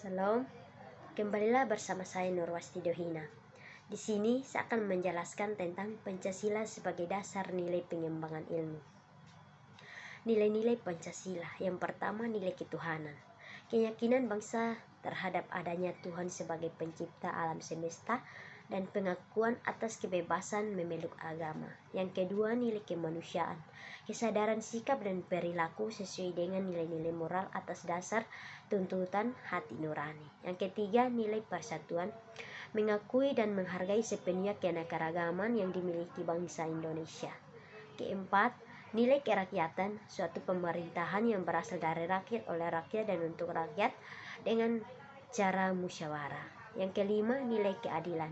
Salam, kembalilah bersama saya Nurwasti Dohina. Di sini saya akan menjelaskan tentang Pancasila sebagai dasar nilai pengembangan ilmu. Nilai-nilai Pancasila. Yang pertama, nilai ketuhanan. Keyakinan bangsa terhadap adanya Tuhan sebagai pencipta alam semesta dan pengakuan atas kebebasan memeluk agama. Yang kedua, nilai kemanusiaan. Kesadaran sikap dan perilaku sesuai dengan nilai-nilai moral atas dasar tuntutan hati nurani. Yang ketiga, nilai persatuan. Mengakui dan menghargai sepenuhnya keanekaragaman yang dimiliki bangsa Indonesia. Keempat, nilai kerakyatan, suatu pemerintahan yang berasal dari rakyat, oleh rakyat, dan untuk rakyat dengan cara musyawarah. Yang kelima, nilai keadilan.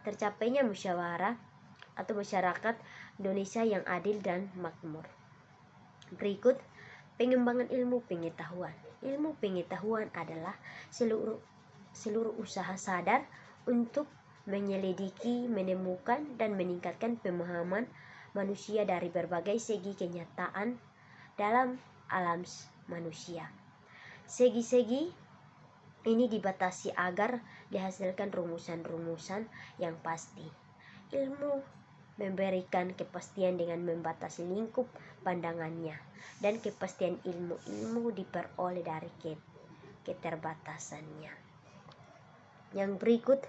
Tercapainya musyawarah atau masyarakat Indonesia yang adil dan makmur. Berikut pengembangan ilmu pengetahuan. Ilmu pengetahuan adalah seluruh usaha sadar untuk menyelidiki, menemukan, dan meningkatkan pemahaman manusia dari berbagai segi kenyataan dalam alam manusia. Segi-segi ini dibatasi agar dihasilkan rumusan-rumusan yang pasti. Ilmu memberikan kepastian dengan membatasi lingkup pandangannya, dan kepastian ilmu diperoleh dari keterbatasannya. Yang berikut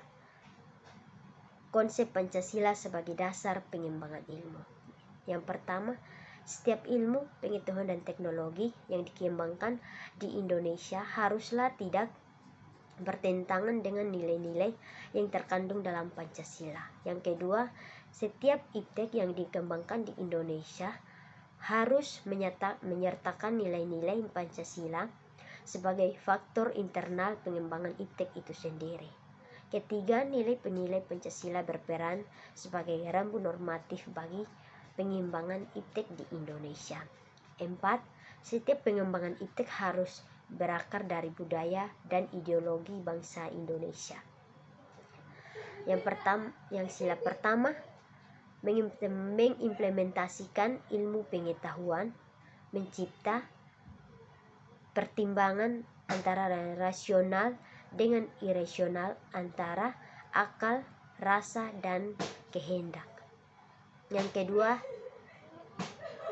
konsep Pancasila sebagai dasar pengembangan ilmu. Yang pertama, setiap ilmu, pengetahuan, dan teknologi yang dikembangkan di Indonesia haruslah tidak bertentangan dengan nilai-nilai yang terkandung dalam Pancasila. Yang kedua, setiap iptek yang dikembangkan di Indonesia harus menyertakan nilai-nilai Pancasila sebagai faktor internal pengembangan iptek itu sendiri. Ketiga, nilai-penilai Pancasila berperan sebagai rambu normatif bagi pengembangan iptek di Indonesia. Empat, setiap pengembangan iptek harus berakar dari budaya dan ideologi bangsa Indonesia. Yang sila pertama, mengimplementasikan ilmu pengetahuan, mencipta pertimbangan antara rasional dengan irasional, antara akal, rasa, dan kehendak. Yang kedua,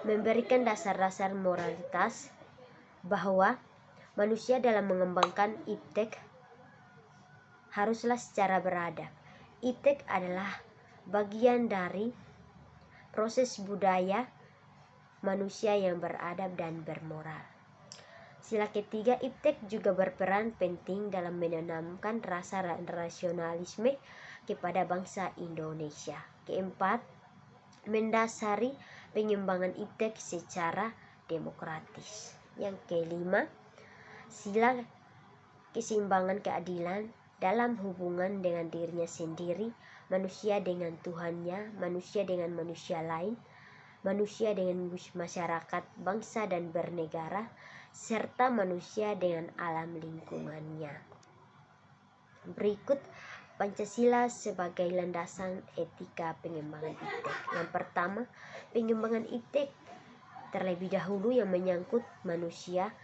memberikan dasar-dasar moralitas bahwa manusia dalam mengembangkan iptek haruslah secara beradab. Iptek adalah bagian dari proses budaya manusia yang beradab dan bermoral. Sila ketiga, iptek juga berperan penting dalam menanamkan rasa rasionalisme kepada bangsa Indonesia. Keempat, mendasari pengembangan iptek secara demokratis. Yang kelima, sila keseimbangan keadilan dalam hubungan dengan dirinya sendiri, manusia dengan Tuhannya, manusia dengan manusia lain, manusia dengan masyarakat, bangsa dan bernegara, serta manusia dengan alam lingkungannya. Berikut Pancasila sebagai landasan etika pengembangan iptek. Yang pertama, pengembangan iptek terlebih dahulu yang menyangkut manusia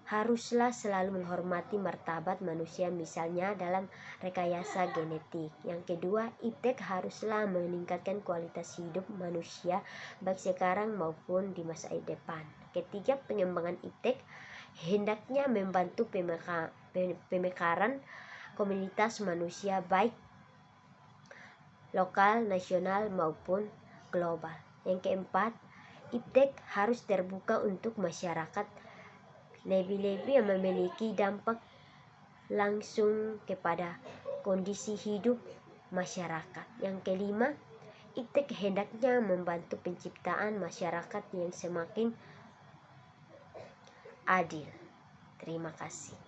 haruslah selalu menghormati martabat manusia, misalnya dalam rekayasa genetik. Yang kedua, iptek haruslah meningkatkan kualitas hidup manusia baik sekarang maupun di masa depan. Ketiga, pengembangan iptek hendaknya membantu pemekaran komunitas manusia baik lokal, nasional maupun global. Yang keempat, iptek harus terbuka untuk masyarakat, lebih-lebih yang memiliki dampak langsung kepada kondisi hidup masyarakat. Yang kelima, iptek hendaknya membantu penciptaan masyarakat yang semakin adil. Terima kasih.